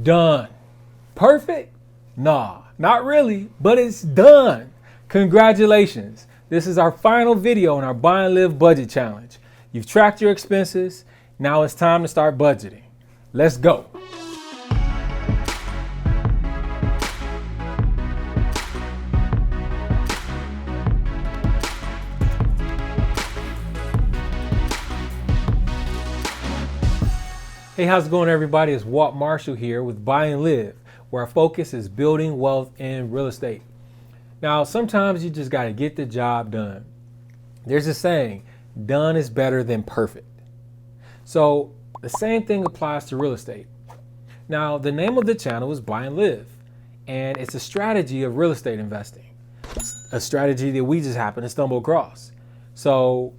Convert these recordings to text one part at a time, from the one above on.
Done. Perfect? Nah, not really, but it's done. Congratulations. This is our final video in our Buy and Live budget challenge. You've tracked your expenses. Now it's time to start budgeting. Let's go. Hey, how's it going, everybody? It's Walt Marshall here with Buy and Live, where our focus is building wealth in real estate. Now, sometimes you just got to get the job done. There's a saying, done is better than perfect. So the same thing applies to real estate. Now, the name of the channel is Buy and Live, and it's a strategy of real estate investing, a strategy that we just happen to stumble across. So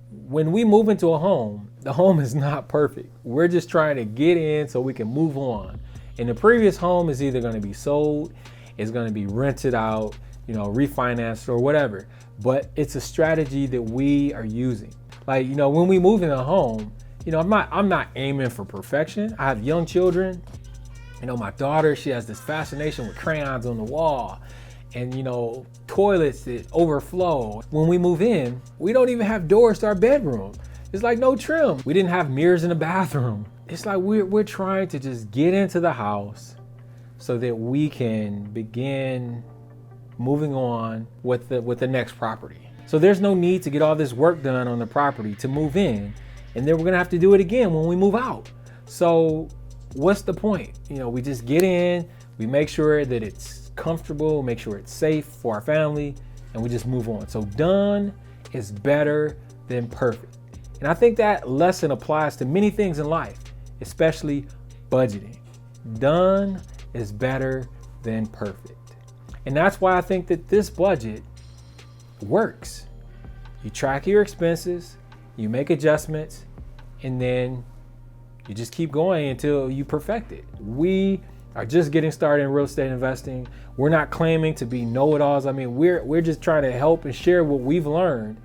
when we move into a home, the home is not perfect. We're just trying to get in so we can move on. And the previous home is either going to be sold, it's going to be rented out, refinanced or whatever. But it's a strategy that we are using. Like, when we move in a home, I'm not aiming for perfection. I have young children. My daughter, she has this fascination with crayons on the wall and, toilets that overflow. When we move in, we don't even have doors to our bedroom. It's like no trim. We didn't have mirrors in the bathroom. It's like we're trying to just get into the house so that we can begin moving on with the next property. So there's no need to get all this work done on the property to move in, and then we're gonna have to do it again when we move out. So what's the point? We just get in, we make sure that it's comfortable, make sure it's safe for our family, and we just move on. So done is better than perfect. And I think that lesson applies to many things in life, especially budgeting. Done is better than perfect. And that's why I think that this budget works. You track your expenses, you make adjustments, and then you just keep going until you perfect it. We are just getting started in real estate investing. We're not claiming to be know-it-alls. We're just trying to help and share what we've learned,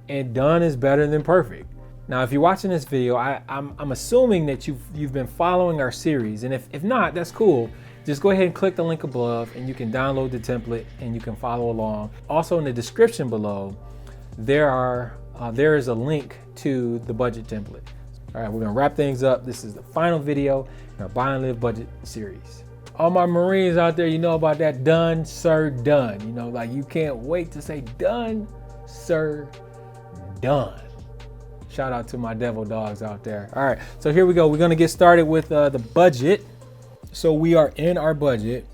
and done is better than perfect. Now, if you're watching this video, I'm assuming that you've been following our series, and if not, that's cool. Just go ahead and click the link above, and you can download the template and you can follow along. Also, in the description below, there is a link to the budget template. All right, we're gonna wrap things up. This is the final video in our Buy and Live budget series. All my Marines out there, you know about that done, sir, done. You can't wait to say done, sir, done. Shout out to my devil dogs out there. All right, so here we go. We're gonna get started with the budget. So we are in our budget,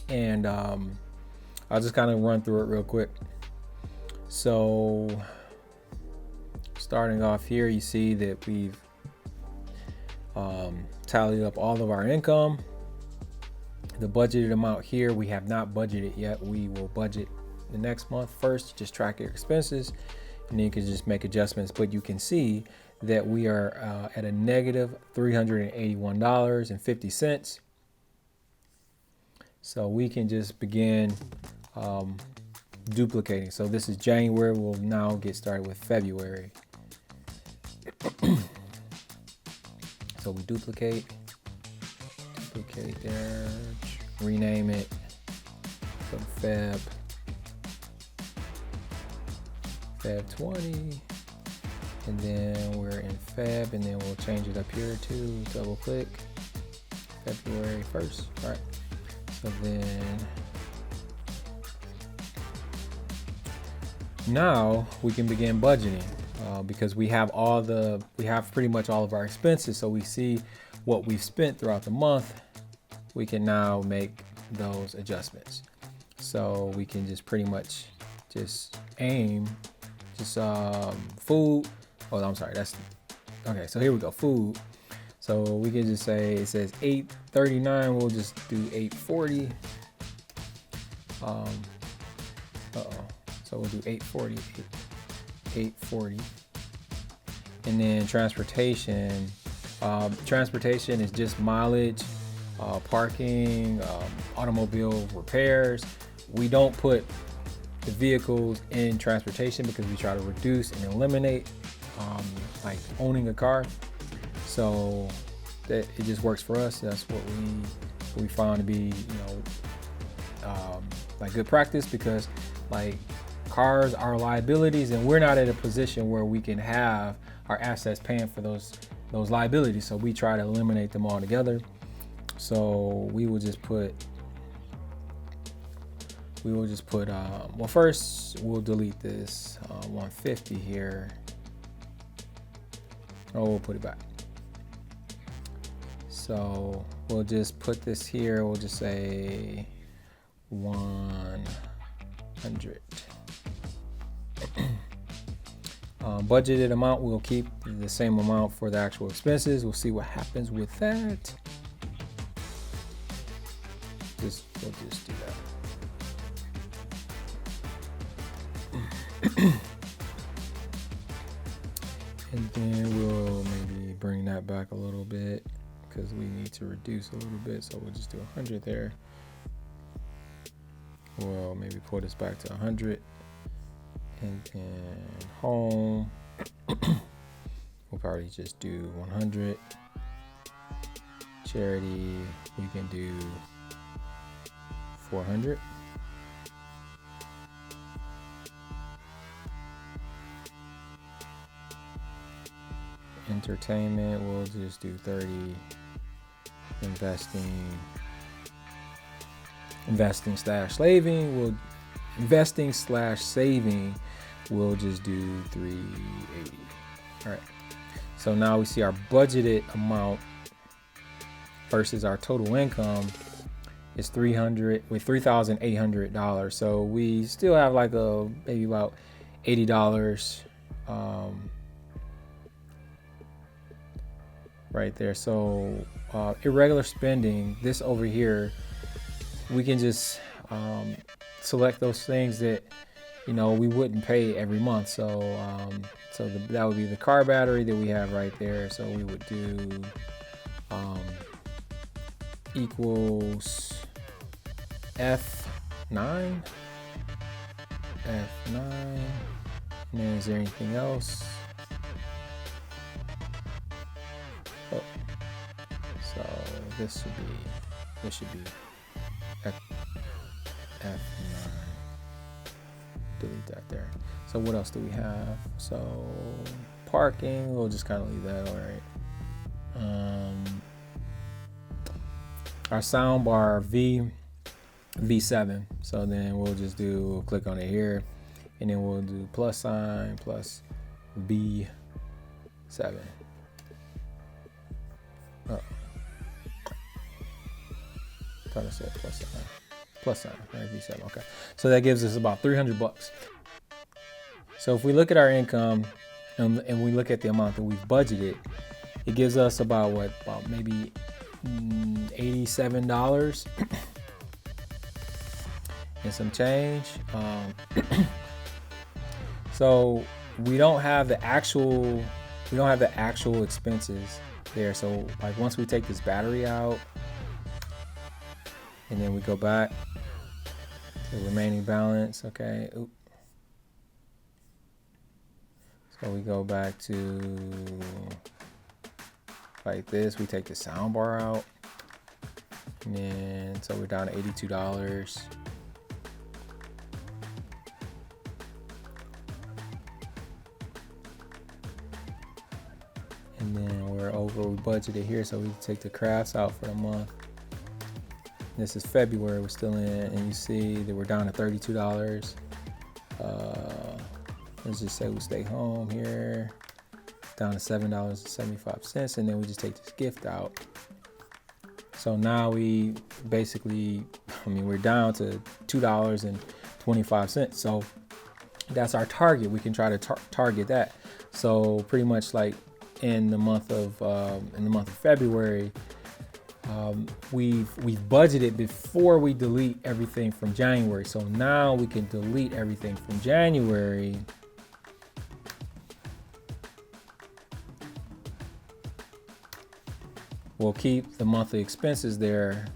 and I'll just kind of run through it real quick. So starting off here, you see that we've tallied up all of our income. The budgeted amount here, we have not budgeted yet. We will budget the next month. First, just track your expenses, and then you can just make adjustments. But you can see that we are at a negative $381.50. So we can just begin duplicating. So this is January. We'll now get started with February. So we duplicate there, rename it. So Feb 20, and then we're in Feb, and then we'll change it up here to double click February 1st. All right, so then now we can begin budgeting because we have pretty much all of our expenses. So we see what we've spent throughout the month. We can now make those adjustments. So we can just pretty much just aim food. Oh, I'm sorry. Okay. So here we go. Food. So we can just say it says $839. We'll just do $840. So we'll do $840. And then transportation. Transportation is just mileage, parking, automobile repairs. We don't put the vehicles in transportation because we try to reduce and eliminate like owning a car. So that it just works for us. That's what we found to be, like good practice, because like cars are liabilities, and we're not at a position where we can have our assets paying for those liabilities. So we try to eliminate them all together. So we will just put well, first we'll delete this 150 here. Oh, we'll put it back. So we'll just put this here. We'll just say 100. Budgeted amount, we'll keep the same amount for the actual expenses. We'll see what happens with that. We'll just do that. And then we'll maybe bring that back a little bit, because we need to reduce a little bit. So we'll just do 100 there. We'll maybe pull this back to 100. And then home, we'll probably just do 100. Charity, we can do 400. Entertainment, we'll just do 30. Investing/saving, we'll just do 380. All right. So now we see our budgeted amount versus our total income is $3,800. So we still have like maybe about $80 right there. So irregular spending, this over here, we can just select those things that we wouldn't pay every month. So that would be the car battery that we have right there. So we would do equals F9. And then is there anything else? Oh, so this should be F9. Delete that there. So what else do we have? So parking, we'll just kind of leave that. All right. Our sound bar V7. So then we'll just click on it here, and then we'll do +, plus V7. Oh, thought I said +, right? V7. Okay. So that gives us about $300. So if we look at our income and we look at the amount that we've budgeted, it gives us about maybe $87 and some change. So we don't have the actual expenses there. So like once we take this battery out, and then we go back to the remaining balance. Okay. Oop. So we go back to like this. We take the sound bar out, and then so we're down to $82. And then we're over. We budgeted here, so we take the crafts out for the month. This is February. We're still in, and you see that we're down to $32. Let's just say we stay home here, down to $7.75, and then we just take this gift out. So now we basically, we're down to $2.25. So that's our target. We can try to target that. So pretty much like in the month of February, we've budgeted before we delete everything from January. So now we can delete everything from January. We'll keep the monthly expenses there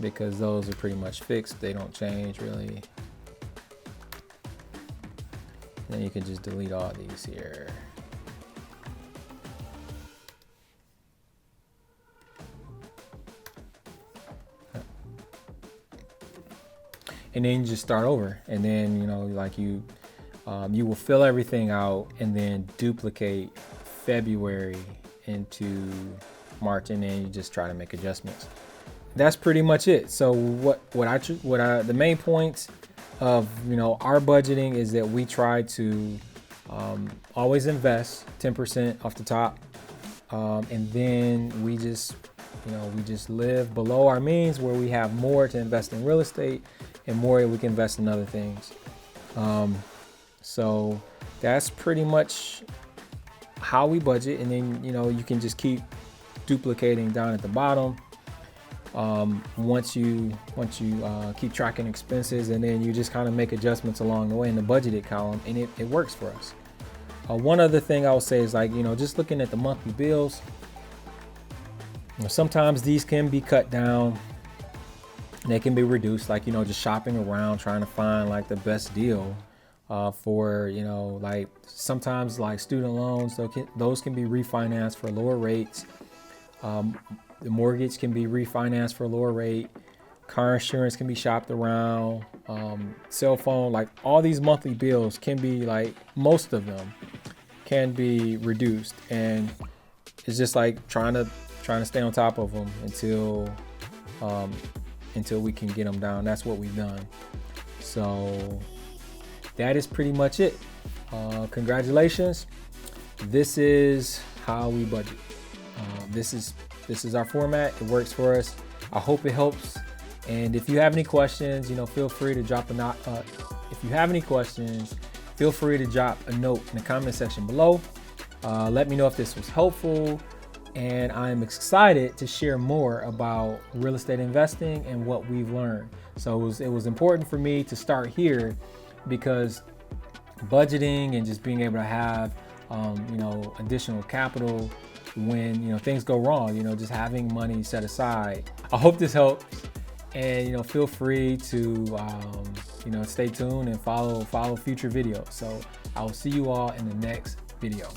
because those are pretty much fixed. They don't change really. Then you can just delete all these here. and then you just start over. And then, like you will fill everything out and then duplicate February into March, and then you just try to make adjustments. That's pretty much it. So the main points of our budgeting is that we try to always invest 10% off the top, and then we just live below our means, where we have more to invest in real estate and more that we can invest in other things. So that's pretty much how we budget, and then you can just keep duplicating down at the bottom. Once you keep tracking expenses, and then you just kind of make adjustments along the way in the budgeted column, and it works for us. One other thing I would say is, like, just looking at the monthly bills, sometimes these can be cut down, they can be reduced, like just shopping around trying to find like the best deal for like sometimes like student loans, those can be refinanced for lower rates. The mortgage can be refinanced for a lower rate. Car insurance can be shopped around. Cell phone, like all these monthly bills can be, like, most of them can be reduced, and it's just like trying to stay on top of them until we can get them down. That's what we've done. So that is pretty much it. Congratulations. This is how we budget. This is our format. It works for us. I hope it helps. And if you have any questions, feel free to drop a note. If you have any questions, feel free to drop a note in the comment section below. Let me know if this was helpful. And I'm excited to share more about real estate investing and what we've learned. So it was important for me to start here, because budgeting and just being able to have additional capital when things go wrong, just having money set aside. I hope this helps, and feel free to stay tuned and follow future videos. So I will see you all in the next video.